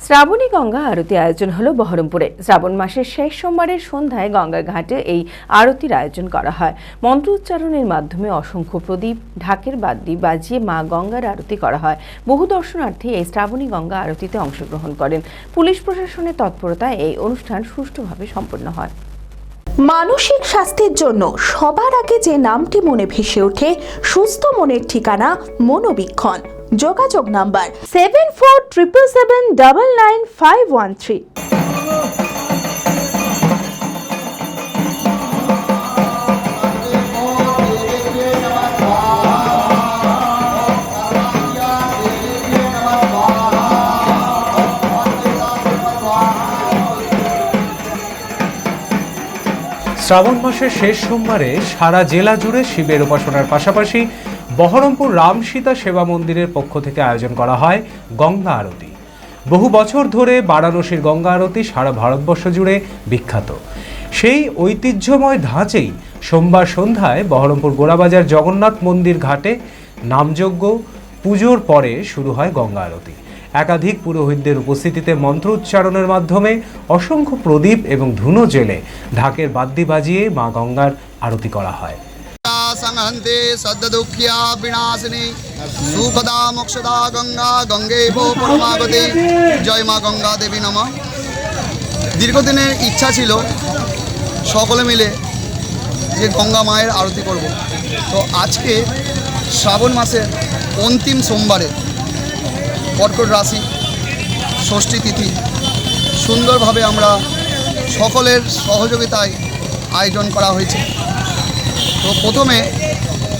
শ্রাবণী গঙ্গা আরতি আয়োজন হলো বহরমপুরে। শ্রাবণ মাসের শেষ সোমবারের সন্ধ্যায় গঙ্গা ঘাটে এই আরতির আয়োজন করা হয়। মন্ত্র উচ্চারণের মাধ্যমে অসংখ্য প্রদীপ, ঢাকের বাদ্যি বাজিয়ে মা গঙ্গার আরতি করা হয়। বহু দর্শনার্থী এই শ্রাবণী গঙ্গা আরতিতে অংশগ্রহণ করেন। পুলিশ প্রশাসনের তৎপরতায় এই অনুষ্ঠান সুষ্ঠুভাবে সম্পন্ন হয়। মানসিক স্বাস্থ্যের জন্য সবার আগে যে নামটি মনে ভেসে ওঠে, সুস্থ মনের ঠিকানা মনোবীক্ষণ। যোগাযোগ নাম্বার 7477799513। শ্রাবণ মাসের শেষ সোমবারে সারা জেলা জুড়ে শিবের উপাসনার পাশাপাশি বহরমপুর রাম সীতা সেবা মন্দিরের পক্ষ থেকে আয়োজন করা হয় গঙ্গা আরতি। বহু বছর ধরে বারাণসীর গঙ্গা আরতি সারা ভারতবর্ষ জুড়ে বিখ্যাত। সেই ঐতিহ্যময় ধাঁচেই সোমবার সন্ধ্যায় বহরমপুর গোড়াবাজার জগন্নাথ মন্দির ঘাটে নামযজ্ঞ, পুজোর পরে শুরু হয় গঙ্গা আরতি। একাধিক পুরোহিতদের উপস্থিতিতে মন্ত্র উচ্চারণের মাধ্যমে অসংখ্য প্রদীপ এবং ধুনো জেলে ঢাকের বাদ্যি বাজিয়ে মা গঙ্গার আরতি করা হয়। সংহন্তে সদ্দুঃখিয়া বিনাশিনী সুখদা মোক্ষদা গঙ্গা গঙ্গে পরমাগতি। জয় মা গঙ্গা দেবী নমঃ। দীর্ঘদিনের ইচ্ছা ছিল সকলে মিলে যে গঙ্গা মায়ের আরতি করব। তো আজকে শ্রাবণ মাসের অন্তিম সোমবারে কর্কট রাশি ষষ্ঠী তিথি সুন্দরভাবে আমরা সকলের সহযোগিতায় আয়োজন করা হয়েছে। তো প্রথমে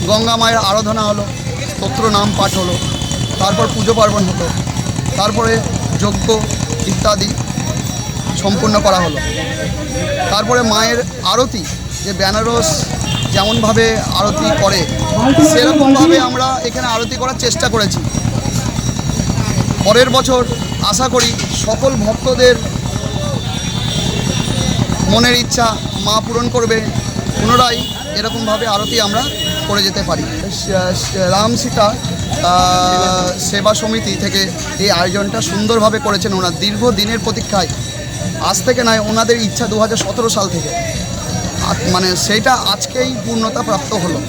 গঙ্গা মায়ের আরাধনা হলো, স্তোত্র নাম পাঠ হলো, তারপর পুজো পার্বণ হলো, তারপরে যজ্ঞ ইত্যাদি সম্পূর্ণ করা হলো। তারপরে মায়ের আরতি, যে বেনারস যেমনভাবে আরতি করে সেরকমভাবে আমরা এখানে আরতি করার চেষ্টা করেছি। পরের বছর আশা করি সকল ভক্তদের মনের ইচ্ছা মা পূরণ করবে, পুনরায় এরকমভাবে আরতি আমরা করে যেতে পারি। রাম সীতা সেবা সমিতি থেকে এই আয়োজনটা সুন্দরভাবে করেছেন ওনার দীর্ঘদিনের প্রতীক্ষায়। আজ থেকে নয়, ওনাদের ইচ্ছা 2017 সাল থেকে, মানে সেইটা আজকেই পূর্ণতা প্রাপ্ত হলো।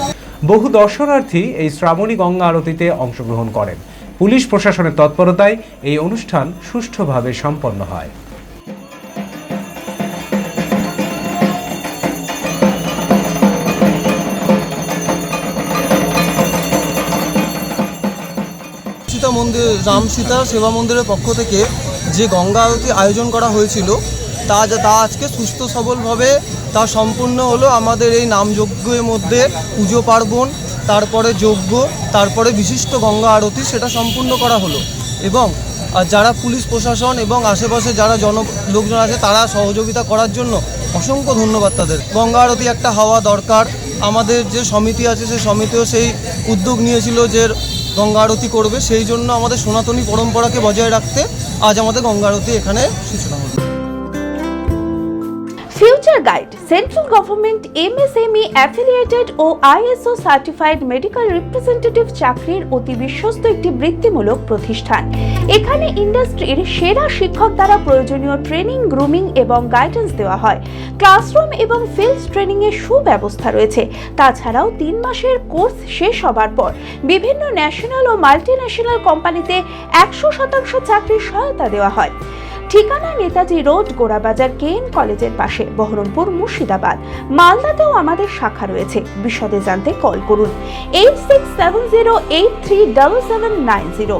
বহু দর্শনার্থী এই শ্রাবণী গঙ্গা আরতিতে অংশগ্রহণ করেন। পুলিশ প্রশাসনের তৎপরতায় এই অনুষ্ঠান সুষ্ঠুভাবে সম্পন্ন হয়। সীতা মন্দির, রাম সীতা সেবা মন্দিরের পক্ষ থেকে যে গঙ্গা আরতি আয়োজন করা হয়েছিল তা আজকে সুস্থ সবলভাবে তা সম্পূর্ণ হলো। আমাদের এই নামযজ্ঞের মধ্যে পুজো পার্বণ, তারপরে যজ্ঞ, তারপরে বিশিষ্ট গঙ্গা আরতি সেটা সম্পূর্ণ করা হলো। এবং যারা পুলিশ প্রশাসন এবং আশেপাশে যারা লোকজন আছে তারা সহযোগিতা করার জন্য অসংখ্য ধন্যবাদ তাদের। গঙ্গা আরতি একটা হওয়া দরকার। আমাদের যে সমিতি আছে সেই সমিতিও সেই উদ্যোগ নিয়েছিল যে গঙ্গা আরতি করবে, সেই জন্য আমাদের সনাতনী পরম্পরাকে বজায় রাখতে আজ আমাদের গঙ্গা আরতি এখানে সূচনা হলো। Future guide central government MSME affiliated ও ISO সার্টিফাইড মেডিকেল রিপ্রেজেন্টেটিভ চাকরির অতি বিশ্বস্ত একটি বৃত্তিমূলক প্রতিষ্ঠান। এখানে ইন্ডাস্ট্রির সেরা শিক্ষক দ্বারা প্রয়োজনীয় ট্রেনিং, গ্রুমিং এবং গাইডেন্স দেওয়া হয়। ক্লাসরুম এবং ফিল্ড ট্রেনিং এর সুব্যবস্থা রয়েছে। তাছাড়াও 3 মাসের কোর্স শেষ হবার পর বিভিন্ন ন্যাশনাল ও মাল্টিন্যাশনাল কোম্পানিতে 100% চাকরির সহায়তা দেওয়া হয়। ঠিকানা নেতাজি রোড, গোড়াবাজার KN কলেজের পাশে, বহরমপুর, মুর্শিদাবাদ। মালদাতেও আমাদের শাখা রয়েছে। বিশদে জানতে কল করুন 8670837790।